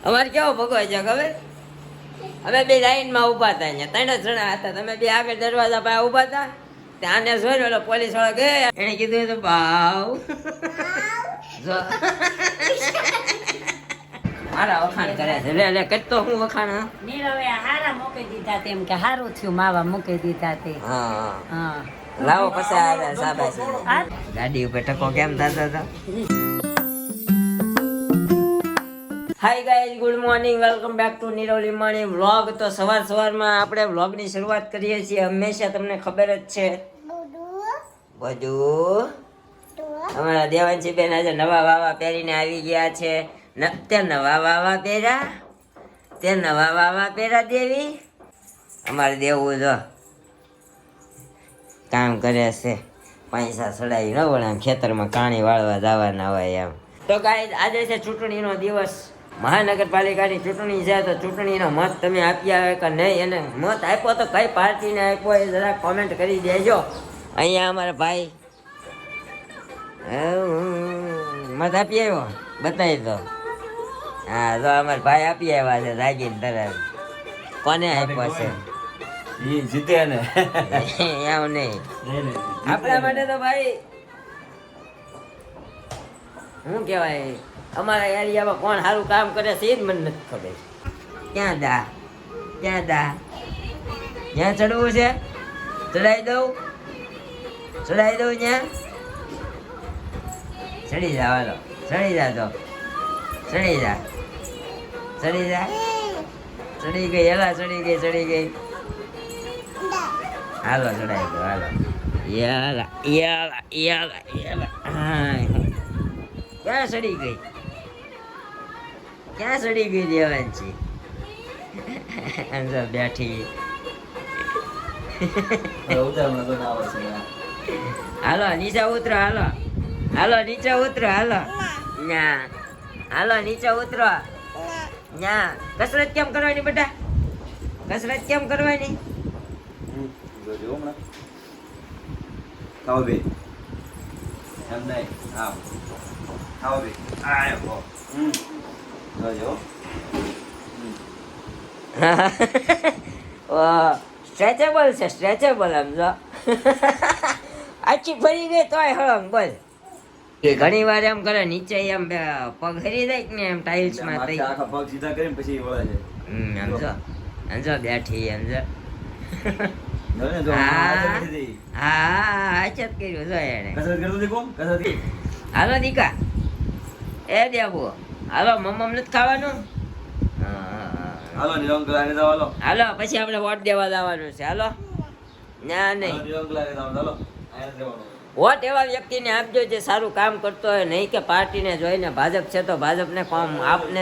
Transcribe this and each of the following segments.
અમારે કેવો ભગવાન છે ખબર? અમે બે લાઈનમાં ઊભા હતા, અહીંયા 3 જ જણા હતા. તમે બે આગળ દરવાજા પાસે ઊભા હતા. આને જોઈને ઓલો પોલીસ વાળો કે એને કીધું તો ભાવ જો મારા વખાણ કરે છે. લે કરતો હું વખાણ નીરવે હારા મૂકી દીધા તેમ કે હારું થયું માવા મૂકી દીધા તે. હા હા લાવો પછી આવ્યા સાબાસી. ગાડી ઉપર ટકો કેમ થતો હતો? Hi guys, good morning, welcome back to Niravali Mani vlog. તો સવારમાં આપણે વ્લોગની શરૂઆત કરીએ છીએ. હંમેશા તમને ખબર જ છે બધું. અમારા દેવાંશી બેન આજે નવા વાવા પહેરીને આવી ગયા છે. તે નવા વાવા પહેર્યા, તે નવા વાવા પહેર્યા દેવી. અમારે દેવું જો કામ કરે છે, પૈસા ચડાવી ન વળે આમ ખેતરમાં કાણી વાળવા જવાના હોય એમ. તો ગાઈઝ આજે છે ચૂંટણીનો દિવસ. મહાનગરપાલિકાની ચૂંટણી છે. તો ચૂંટણીનો મત તમે આપી આવે કે નહીં, એને મત આપ્યો તો કઈ પાર્ટીને આપ્યો એ જરા કોમેન્ટ કરી દેજો. અહીંયા અમારા ભાઈ મત આપી આવ્યો, બતાવી દો. હા તો અમારા ભાઈ આપી આવ્યા છે રાગીને તરત. કોને આપ્યો છે? જીતે ને એમ નહીં, આપણા માટે તો ભાઈ શું કહેવાય, અમારા એરિયામાં કોણ સારું કામ કરે છે એ જ મને નથી ખબર. ક્યાં દા ક્યાં ચડવું છે? ચડાવી દઉં ત્યાં ચડી જા. હાલો ચડી જા, તો ચડી જા ચડી ગઈ. હેલા ચડી ગઈ. હાલો ચડાવી દો, હાલો. ક્યાં ચડી ગઈ દેવાંશી? અંદર બેઠી. હાલો નીચે ઉતરો, હાલો નીચે ઉતરો. હાલો નીચે ઉતરો. કસરત કેમ કરવાની બેટા? કસરત કેમ કરવાની? ખાઓ બે એમ નહીં. હા ખાઓ બે. જોજો સ્ટ્રેચેબલ છે, સ્ટ્રેચેબલ. આમ જો આખી ફરી ગઈ તોય હળંગ બોલ. ઘણી વાર એમ કરે નીચે એમ પગ હરી જાય ને એમ ટાઇલ્સ માં આખા પગ સીધા કરીને પછી વળે છે. સમજો બેઠી સમજો. હાલો દીકા, એ દેવો હાલો. મમ્મ નથી ખાવાનું. હાલો પછી આપણે વોટ દેવા જવાનું છે. હાલો ના નહીં, વોટ એવા વ્યક્તિને આપજો જે સારું કામ કરતો હોય, નહીં કે પાર્ટીને જોઈને ભાજપ છે તો ભાજપને આપને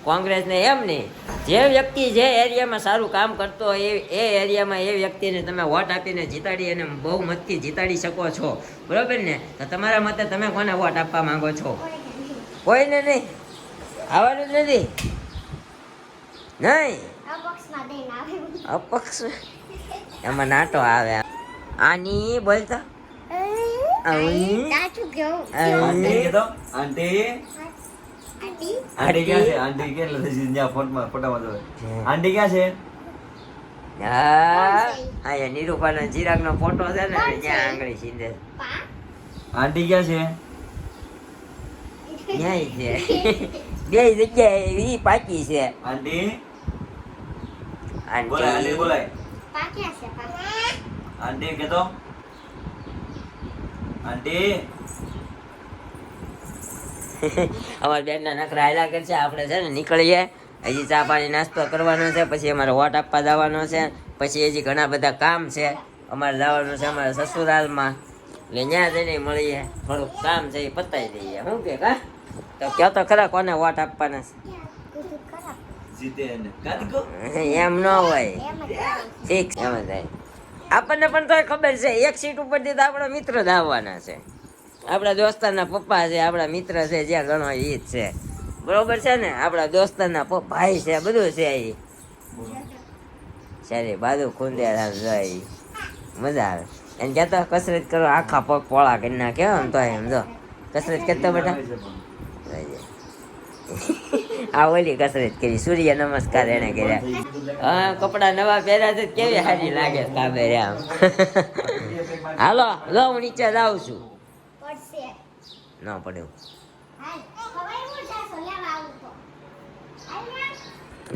કોંગ્રેસને એમ નહીં. જે વ્યક્તિ જે એરિયામાં સારું કામ કરતો હોય એ એરિયામાં એ વ્યક્તિને તમે વોટ આપીને જીતાડી અને બહુ મતથી જીતાડી શકો છો, બરોબર ને? તો તમારા મતે તમે કોને વોટ આપવા માંગો છો? કોઈને નહીં, આવવાનું જ નથી. નહીં અપક્ષ એમાં નાટો આવે. આની બોલતા નિરૂપા ચિરાગ નો ફોટો છે ને, ત્યાં આંગળી સીધે. આંટી ક્યાં છે? ન્યાય છે. બે જગ્યાએ ઈ પાકી છે. આંટી આંટી બોલાય. આંટી કેતો આંટી. અમારા બેનના નખરા હાલ્યા કરશે. આપણે છે ને નીકળીએ, હજી ચા પાણી નાસ્તો કરવાનો છે, પછી અમારે વોટ આપવા જવાનો છે, પછી હજી ઘણા બધા કામ છે અમારે જવાનું છે અમારે સસુરાલમાં. એટલે ત્યાં જઈને મળીએ, થોડુંક કામ છે એ પતાવી દઈએ. શું કે કા તો કહો તો ખરા કોને વોટ આપવાના છે? એમ ન હોય, ફિક્સ એમ થાય. આપણને પણ તોય ખબર છે એક સીટ ઉપરથી તો આપણા મિત્ર જ આવવાના છે. આપણા દોસ્તારના પપ્પા છે, આપણા મિત્ર છે, જ્યાં ગણો એ જ છે, બરોબર છે ને? આપણા દોસ્તારના ભાઈ છે, બધું છે. એ સારી બાજુ ખૂંદે જાય, મજા આવે. એને કહેતો કસરત કરો, આખા પગ પોળા કરી નાખે. એમ તો એમ જો કસરત કરતો બેટા આ ઓલી કસરત કરી, સૂર્ય નમસ્કાર એને કર્યા. હા, કપડા નવા પહેર્યા છે, કેવી સારી લાગે છે કાબેરે આમ. હાલો લો, હું નીચે જાઉં છું. ન પડ્યું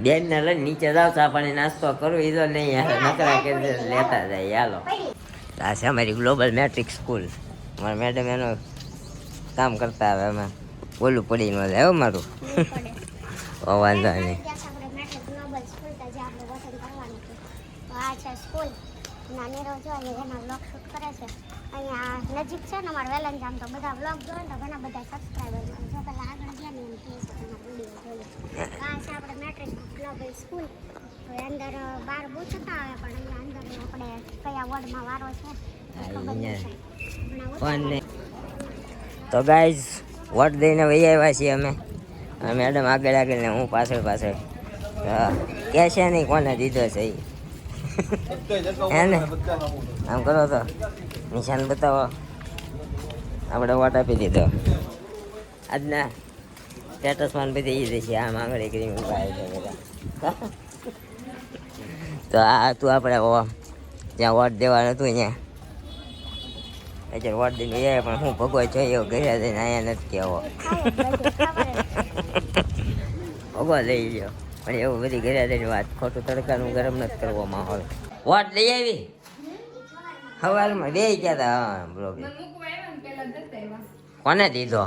બેન ને લઈને નીચે જાવ, ચા પાણી નાસ્તો કરું, એ તો નહીં યાર નકરા કરી લેતા જાય. હાલો, આ છે અમારી ગ્લોબલ મેટ્રિક સ્કૂલ. મારા મેડમ એનું કામ કરતા આવે, અમે બોલું પડી ન જાય એવું મારું. વાંધો નહીં. અહીંયા નજીક છે ને અમારે વેલંજામ, તો બધા વ્લોગ જોવે ને તો ઘણા બધા સબસ્ક્રાઈબર જો પેલા આગળ ગયા ને એમ કહે છે કે અમારા વિડીયો જોઈએ. આ છે આપણે મેટ્રિક ગ્લોબલ સ્કૂલ. તો અંદર 12 બૂથ હતા આવે, પણ અહીંયા અંદર આપણે કયા વોર્ડમાં વારો છે ખબર નથી. તો ગાઈઝ વોટ દઈને વહી આવ્યા છીએ અમે. મેડમ આગળ આગળ ને હું પાછળ પાછળ. કે છે નહીં કોને દીધો છે એ. હે ને આમ કરો તો નિશાન બતાવો. આપણે વોટ આપી દીધો. આજના સ્ટેટસમાં બધી એ છે, આમ આંગળી કરી ઊભા છે બધા. તો આ હતું આપણે જ્યાં વોટ દેવાનું હતું ત્યાં. અત્યારે વોટ દઈને જાય, પણ હું ભગવાન જોઈએ એવો ઘરે જઈને અહીંયા નથી કહેવો. ભગવાન લઈ ગયો, પણ એવું બધી ઘરે જઈને વાત, ખોટું તડકાનું ગરમ નથી કરવો માહોલ. વોટ લઈ આવી સવારમાં બે ગયા હતા. હા બરોબર. કોને દીધો?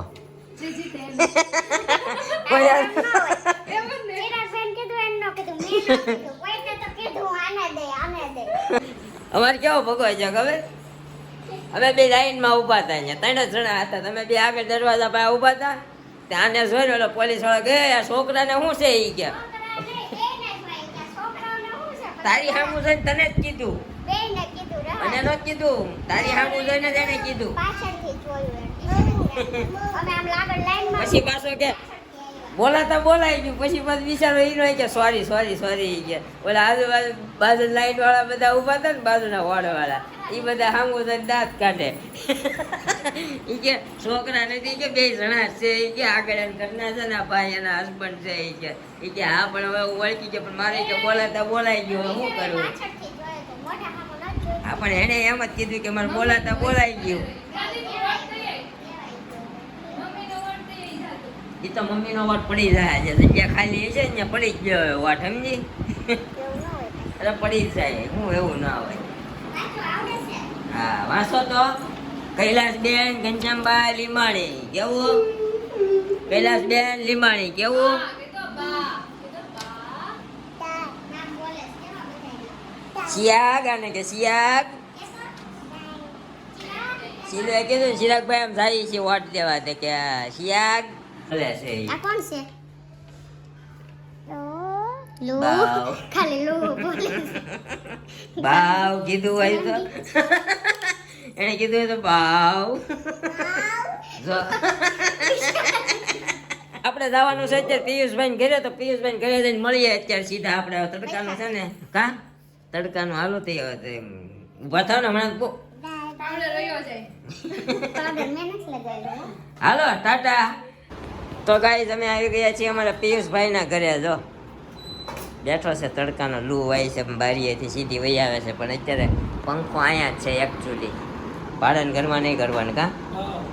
અમારે કેવો ભગવાન છે ખબર? અમે બે લાઈનમાં ઊભા હતા, અહીંયા 3 જ જણા હતા. તમે બે આગળ દરવાજા પાસે ઊભા હતા. ત્યાં આને જોઈને ઓલો પોલીસ વાળા કે આ છોકરાને શું છે એ કે. તારી સામું જોઈને તને જ કીધું, અને નો કીધું. તારી સામું જોઈને જ એને કીધું. પછી પાછો કે બોલાતા બોલાઈ ગયું. પછી પાછું વિચારો એ કે સોરી સોરી સોરી કે ઓલા આજુબાજુ બાજુ લાઈન વાળા બધા ઊભા હતા ને, બાજુના વોર્ડ વાળા, એ બધા સામું જોઈને દાંત કાઢે. એ કે છોકરા નથી કે 2 જણા છે, એ કે આગળ એમ ઘરના છે ને ભાઈ એના હસબન્ડ છે. એ કે હા, પણ હવે હું ઓળખી ગયો, પણ મારે કે બોલાતા બોલાઈ ગયું, હવે શું કરવું? હા, પણ એને એમ જ કીધું કે મારે બોલાતા બોલાઈ ગયું. એ તો મમ્મીનો વોટ પડી જાય છે, જગ્યા ખાલી છે ને પડી જ ગયો વોટ, સમજી? એટલે પડી જ જાય, હું એવું ના હોય. હા, વાંચો તો. કૈલાસબેન ઘનશ્યામભાઈ લીમાણી, કેવું? કૈલાસબેન લીમાણી, કેવું? શિયાગ, આને કે શિયાગ. શિરાગ કીધું, શિરાગભાઈ એમ થાય છે વોટ દેવા, તે કે શિયાગ ભલે છે. આ કોણ છે? બાવ. ખાલી લો બોલે. બાવ કીધું હોય તો એને કીધું હોય તો બાવ. જો આપણે જવાનું છે અત્યારે પિયુષભાઈ ઘરે, તો પિયુષભાઈ ઘરે જઈને મળીએ અત્યારે સીધા. આપણે તડકાનું છે ને, કા તડકાનું હાલો તે ઉભા થાવ ને હમણાં. હાલો ટાટા. તો ગાઈઝ અમે આવી ગયા છીએ અમારા પિયુષભાઈના ઘરે. જો બેઠો છે, તડકાનો લૂ વાય છે, બારીએથી સીધી વહી આવે છે. પણ અત્યારે પંખો અહીંયા જ છે એકચ્યુઅલી. ભાડાને ઘરમાં નહીં કરવાનું કા.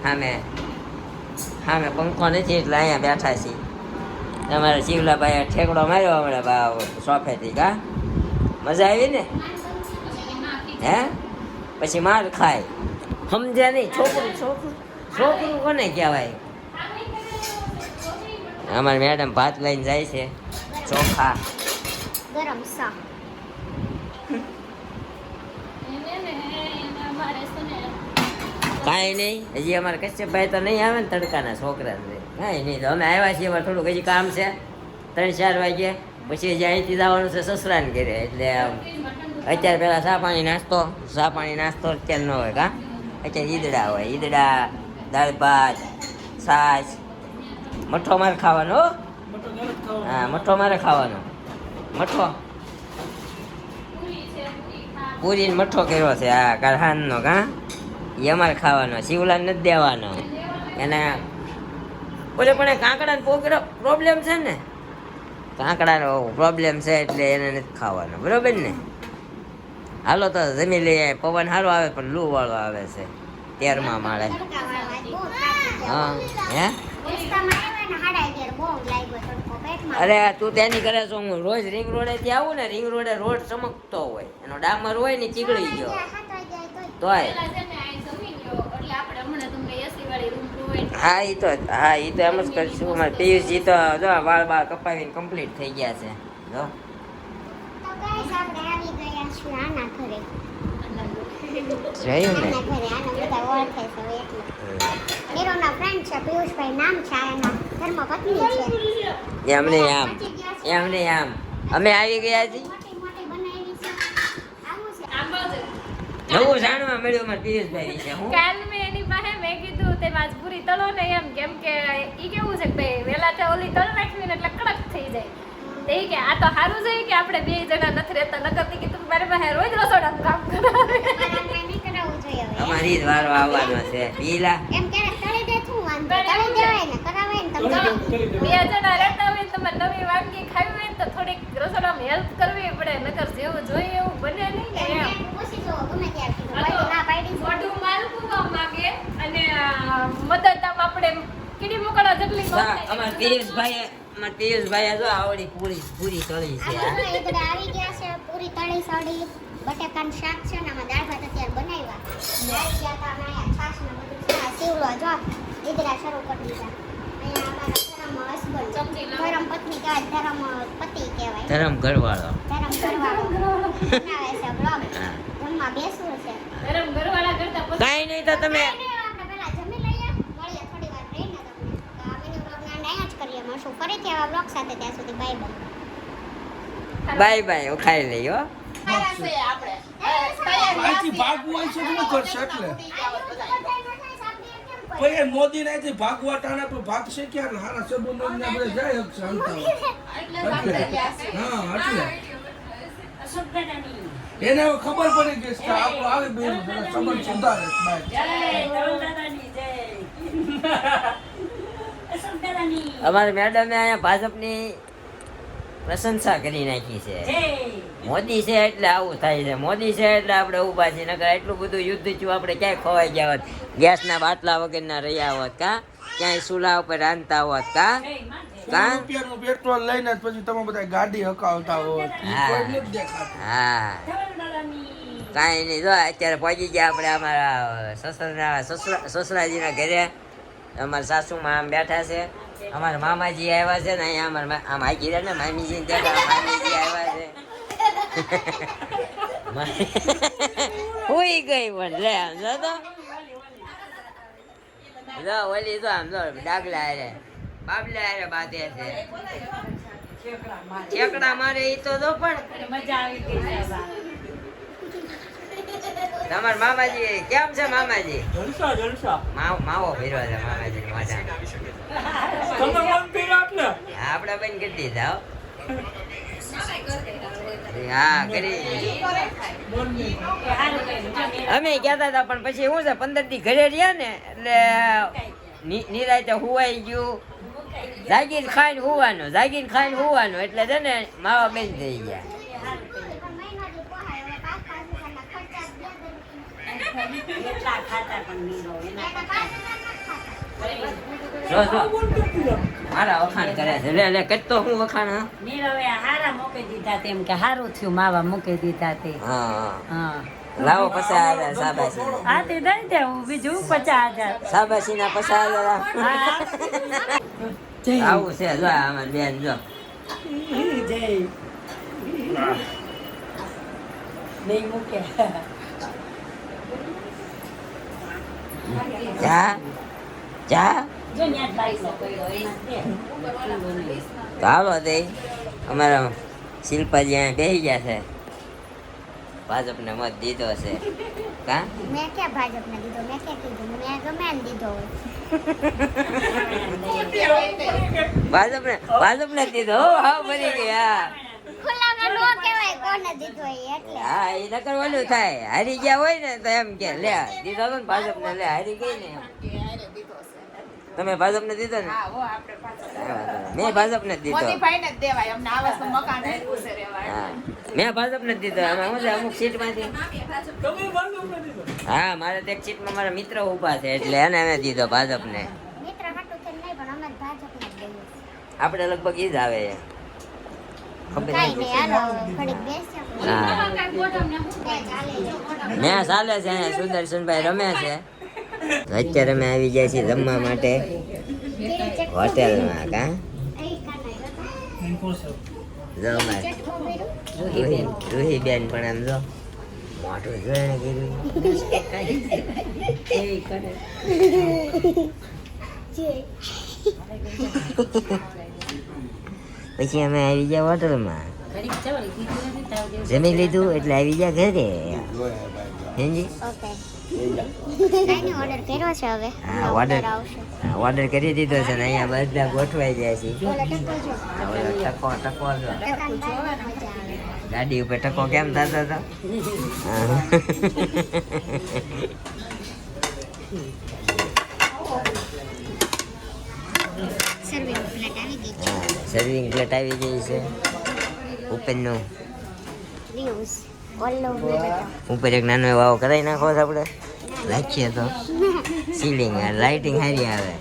સામે પંખો નથી એટલે અહીંયા બેઠા છીએ. તમારા શિવલાભાઈએ ઠેકડો માર્યો હમણાં ભાવ સોફેથી કા. મજા આવી ને? હે પછી માર ખાય, સમજ્યા નહીં? છોકરું છોકરું છોકરું કોને કહેવાય? અમારી મેડમ ભાત લઈને જાય છે, ચોખા ગરમ સા. કાંઈ નહીં, હજી અમારે કશ્યપભાઈ તો નહીં આવે ને, તડકાના છોકરા છે. કાંઈ નહીં, તો અમે આવ્યા છીએ, અમારે થોડુંક હજી કામ છે. 3-4 વાગે પછી હજી અહીંથી જવાનું છે સસરાને ઘરે. એટલે અત્યારે પહેલાં ચા પાણી નાસ્તો અત્યારે ન હોય કા. અત્યારે ઈદડા હોય, ઈદડા, દાળ ભાત, છાશ. મઠો મારે ખાવાનો હો. હા, મઠો મારે ખાવાનો. મઠો પૂરી મઠો કર્યો છે આ કારહાનનો કા. એ અમારે ખાવાનો, શિવલાને નથી દેવાનો. એને બોલે પણ કાંકડા પ્રોબ્લેમ છે ને, કાંકડાનો પ્રોબ્લેમ છે એટલે એને નથી ખાવાનો, બરોબર ને? હાલો તો જમી લઈએ. પવન સારો આવે પણ લૂ વાળો આવે છે 13મા માળે. તડકાવાળો આજ બહુ થાકી ગયો. હા હે રસ્તામાં આવ્યા ને 11:30 બહુ લાગ્યો તડકો પેટમાં. અરે તું તેની કરે છો, હું રોજ રિંગ રોડે થી આવું ને, રિંગ રોડે રોડ ચમકતો હોય, એનો ડામર હોય ને ચીગળી ગયો 7 વાગ્યા તોય તોય. હા ઈ તો એમ જ કરશું. અમારે પિયુષજી તો જો વાળ બાળ કપાવીને કમ્પ્લીટ થઈ ગયા છે જો. તો ગાઈસ આપણે આવી ગયા છીએ આના ઘરે. જોયું ને? આના ઘરે આના બધા ઓળખે છે હવે એટલે. નીરુના ફ્રેન્ડ છે પિયુષભાઈ નામ છે, એના ધર્મપત્ની છે. એમને આમ એમને આમ અમે આવી ગયા છીએ. મોટી મોટી બનાવી છે. આવું છે. નવું જાણવા મળ્યું અમારે પિયુષભાઈ વિશે. હું કાલ મેં એની પાસે મેં કીધું તે માছ પૂરી તળો ને એમ, કેમ કે ઈ કેવું છે કે ભાઈ વેલા તે ઓલી તળ નાખવી ને એટલે કડક થઈ જાય. તે ઈ કે આ તો સારું છે કે આપણે બે જણા નથી રહેતા, નકર તી કીધું મારી પાસે રોજ રસોડાનું કામ કરાવે. મારા નહીં કરાવવું જોઈએ હવે. અમારી જ વારો આવવાનો છે. પીલા એમ ક્યારેક તળી દે શું વાંધો? તળી દેવાય ને, કરાવાય ને તમે. બે જણા રહેતા હોય ને તમારે નવી વાનગી ખાવી હોય ને તો થોડીક રસોડામાં હેલ્પ કરવી પડે, નકર જેવું જોઈએ એવું બને નહીં ને એમ. એમ પૂછી જુઓ ગમે ત્યારે કીધું. ભાઈ ના પાડી છે. મોઢું માલપુવા માંગે અને મદદ આમ આપણે કીડી મુકડા જેટલી અમાર પિયુષભાઈ જો આવડી પૂરી પૂરી તળી છે. આ બધા એકડે આવી ગયા છે પૂરી તળી સડી બટેકાનું શાક છે ને આમાં દાળ ભાત અત્યારે બનાવ્યા. આવી ગયા તા અમે અહીંયા છાશ ને બધું છે. આ સીવડો જો ઈદરા શરૂ કરી દીધા. અહીંયા અમારા ધરમ હસબન્ડ ધરમ પત્ની કહેવાય, ધરમ પતિ કહેવાય, ધરમ ઘરવાળો. ધરમ ઘરવાળો બનાવે છે બ્લોગ. હા. જમવા બેસવું છે. ગરમ ઘરવાળા કરતા પછી કાઈ નહીં તો તમે આપણે પહેલા જમી લઈએ, મળીએ થોડી વાર રહીને તમને. તો આ મિની બ્લોગને અહીંયા જ કરીએ. મળશું ફરીથી આવા બ્લોગ સાથે. ત્યાં સુધી બાય બાય. બાય બાય ખાઈ લઈ હો. અહીંથી ભાગવું હોય છે તો શું કરશે એટલે પછી મોદી ને અહીંથી ભાગવા ટાણા તો ભાગશે ક્યારે? હારા સંબંધો ને આપણે જાય હકશે અંતાવા. હા એટલે એને હવે ખબર પડી ગઈ કે આપણો આવી બે સંબંધ સુધારે છે બાય. અમારે મેડમે અહીંયા ભાજપની પ્રશંસા કરી નાખી છે. મોદી છે એટલે આવું થાય છે, મોદી છે એટલે આપણે ઊભા છીએ, નકર એટલું બધું યુદ્ધ થયું આપણે ક્યાંય ખોવાઈ ગયા હોત, ગેસના બાટલા વગરના રહ્યા હોત કા, ક્યાંય ચૂલા ઉપર રાંધતા હોત કા કા. રૂપિયાનું પેટ્રોલ લઈને જ પછી તમે બધા ગાડી હકાવતા હોત. ઈ કોઈ નથી દેખાતું. હા કાંઈ નહીં. જો અત્યારે પહોંચી ગયા આપણે અમારા સસરાજીના ઘરે. અમારા સાસુમાં આમ બેઠા છે, અમારા મામાજી આવ્યા છે ને અહીંયા અમારા આમ હાકી રહ્યા ને મામીજી દેખા મામીજી આવ્યા છે. હુઈ ગઈ પણ લે આમ જો તો જો ઓલી જો આમ જો ડાગલા હારે બાબલા હારે બાંધે છે, ઠેકડા મારે ઈ તો જો. પણ મજા આવી ગઈ છે બા. તમારા મામાજી કેમ છે? મામાજી જલસા જલસા. માવો ભર્યો છે મામાજી મોઢા. તમે મન પીરા એટલે આપણે બંધ કરી દીધા હો. હા કરી અમે કહેતા હતા પણ પછી શું છે 15 દી ઘરે રહ્યા ને એટલે નિરાતે હુવાઈ ગયું. જાગીને ખાઈને હુવાનું એટલે છે ને માવા બેન થઈ ગયા. એટલા ખાતા પણ નીરો એના જો મારા વખાણ કરે છે. લે કરતો હું વખાણ. હા નીરવે હારા મૂકી દીધા તેમ કે હારું થયું માવા મૂકી દીધા તે. હા હા લાવો 50,000 સાબાસી. આ તે દઈ દેવું બીજું 50,000. સાબાસી ના 50,000. હા આવું છે જો આમાં બેન જો. જય નહીં મૂકે. જા જો ન્યા બાઈકનો પડ્યો એમાં દે. તો હાલો દે. અમારા શિલ્પાજી અહીંયા બેસી ગયા છે, ભાજપને મત દીધો છે કા. મેં ક્યાં ભાજપને દીધો? મેં ક્યાં કીધું? મેં ગમે એને દીધો હોય. ભાજપને દીધો હો. હા બની ગયા. ખુલ્લામાં નો કહેવાય કોને દીધો હોય એટલે. હા એ નકર ઓલું થાય, હારી ગયા હોય ને તો એમ કે લે દીધો તો ને ભાજપને, લે હારી ગઈ ને એમ. તમે ભાજપને દીધો ને હા હો આપણે પાછા મેં ભાજપને જ દીધો મોદીભાઈને જ દેવાય અમને આ વસ્તુ મકાન આપ્યું છે રેવા હા મેં ભાજપને જ દીધો આમાં શું છે અમુક સીટમાંથી હા મારે તો એક સીટમાં મારા મિત્ર ઊભા છે એટલે એને અમે દીધો ભાજપને મિત્ર હાટું થઈને નહીં પણ અમે ભાજપને જ દઈએ છીએ. આપણે લગભગ ઈ જ આવે છે ખબર કાંઈ નહીં નહીં હાલો ઘડીક બેસ્યો હા મેં ચાલે છે અહીંયા સુદર્શનભાઈ રમે છે અત્યારે અમે આવી જાય છીએ જમવા માટે હોટેલમાં કા જો અમારે રૂહી બેન પણ આમ જો મોટું જોઈને કીધું પછી અમે આવી ગયા હોટલમાં જમી લીધું એટલે આવી ગયા ઘરે હેંજી ઓકે કાંઈ નહીં ઓર્ડર કર્યો છે હવે હા ઓર્ડર આવશે ઓર્ડર કરી દીધો છે ને અહીંયા બધા ગોઠવાઈ જાય છે ઓલો ટકો જો ઓલો ટકો ટકો જો ટકાને બાંધવા મજા આવે ગાડી ઉપર ટકો કેમ થતો હતો સર્વિંગ પ્લેટ આવી ગઈ છે સર્વિંગ પ્લેટ આવી ગઈ છે ઉપરનું રિવ્યુઝ ઓલો બધા ઉપર એક નાનો એવો આવો કરાવી નાખો છે આપણે રાખીએ તો સીલિંગ લાઇટિંગ સારી આવે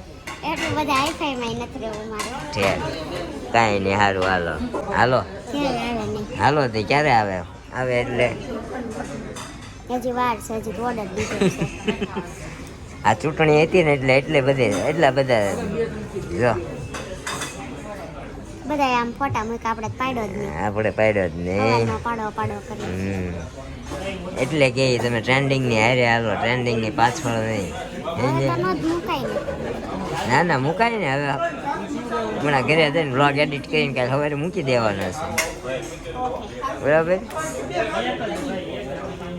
એટલું બધા હાઈફાઈ માં નથી રહેવું મારે ઠેર કાંઈ નહીં સારું હાલો હાલો ક્યાંય આવે નહીં હાલો તે ક્યારે આવે આવે એટલે હજી વાર છે હજી ઓર્ડર દીધો છે આ ચૂંટણી હતી ને એટલે એટલા બધા જો બધા આમ ફોટા મૂક આપણે પાડ્યો જ નહીં આપણે પાડ્યો જ નહીં પાડો પાડો કરી એટલે કે તમે ટ્રેન્ડિંગ ની હારે હાલો ટ્રેન્ડિંગ ની પાછળ નહીં સમજે? નો જ મુકાય ને ના ના મુકાય ને હવે હમણાં ઘરે જઈને બ્લોગ એડિટ કરીને કાલે સવારે મૂકી દેવાનો છે બરાબર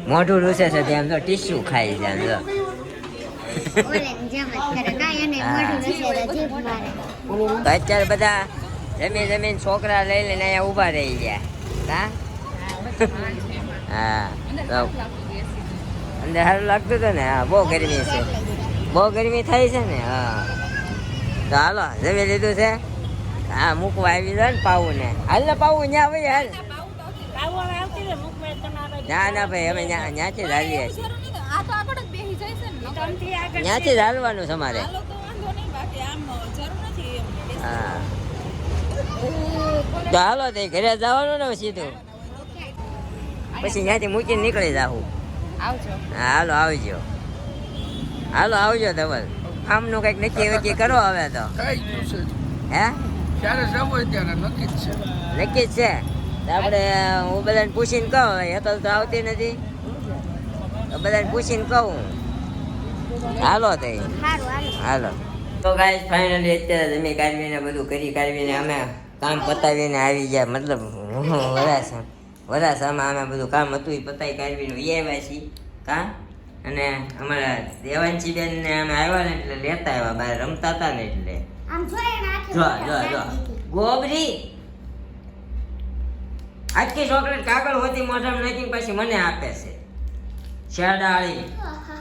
મોઢું રૂસે છે ત્યાં તો ટીસ્યુ ખાઈ છે આમ જો ઓલે જેમ જ કરે કાંઈ એને મોઢું નથી જીભ મારે તો અત્યારે બધા જમીન છોકરા લઈ લઈને અહીંયા ઊભા રહી ગયા હા તો અંદર સારું લાગતું હતું ને હા બહુ ગરમી છે બહુ ગરમી થાય છે ને હા તો હાલો જમી લીધું છે હા મૂકવા આવી જાય ને પાવું ને હાલ ને પાવું ત્યાં ભાઈ હાલ ના ના ભાઈ અમે ત્યાંથી જ હાલીએ છીએ આ તો આગળ જ બેસી જાય છે ને ત્યાંથી જ હાલવાનું છે અમારે તો વાંધો નહીં બાકી આમ જરૂર નથી એમ હા તો હાલો તે ઘરે જવાનું ને સીધું પછી ત્યાંથી મૂકીને નીકળી જાવું આવજો હા હાલો આવજો આવજો ધવલ આમનું કંઈક નક્કી કરો હવે તો થઈ ગયું છે હે જ્યારે જવું હોય ત્યારે નક્કી જ છે નક્કી જ છે તો આપણે હું બધાને પૂછીને કહું હેતલ તો આવતી નથી તો બધાને પૂછીને કહું હાલો તે સારું હાલો હાલો તો ગાઈસ ફાઇનલી અત્યારે જમી કાઢવીને બધું કરી કાઢવીને અમે કામ પતાવીને આવી ગયા મતલબ વરાસામાં અમે બધું કામ હતું એ પતાવી કાઢવીને આવ્યા છીએ કા અને અમારા દેવાંશી બેન ને અમે આવ્યા ને એટલે લેતા આવ્યા બહાર રમતા હતા ને એટલે આમ જોઈએ ને આખી જો મોટા જો જો કાઢી દીધી. ગોબરી આખી ચોકલેટ કાગળ હોતી મોઢામાં નાખીને પછી મને આપે છે શેડાળી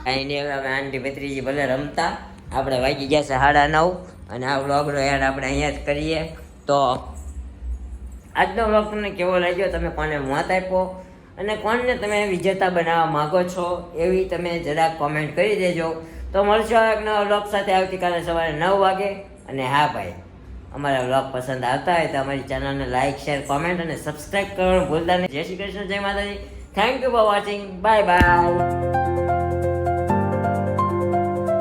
આઈને હવે આંટી ભત્રીજી ભલે રમતા આપણે વાગી ગયા છે 9:30 અને આ વ્લોગનો એડ આપણે અહીંયા જ કરીએ તો આજનો વ્લોગ તમને કેવો લાગ્યો તમે કોને મત આપ્યો અને કોણને તમે વિજેતા બનાવવા માંગો છો એવી તમે જરાક કોમેન્ટ કરી દેજો તો મળશો એક નવા વ્લોગ સાથે આવતીકાલે સવારે 9 વાગે અને હા ભાઈ અમારા વ્લોગ પસંદ આવતા હોય તો અમારી ચેનલને લાઈક શેર કોમેન્ટ અને સબસ્ક્રાઈબ કરવાનું ભૂલતા નહીં જય શ્રી કૃષ્ણ જય માતાજી thank you for watching bye bye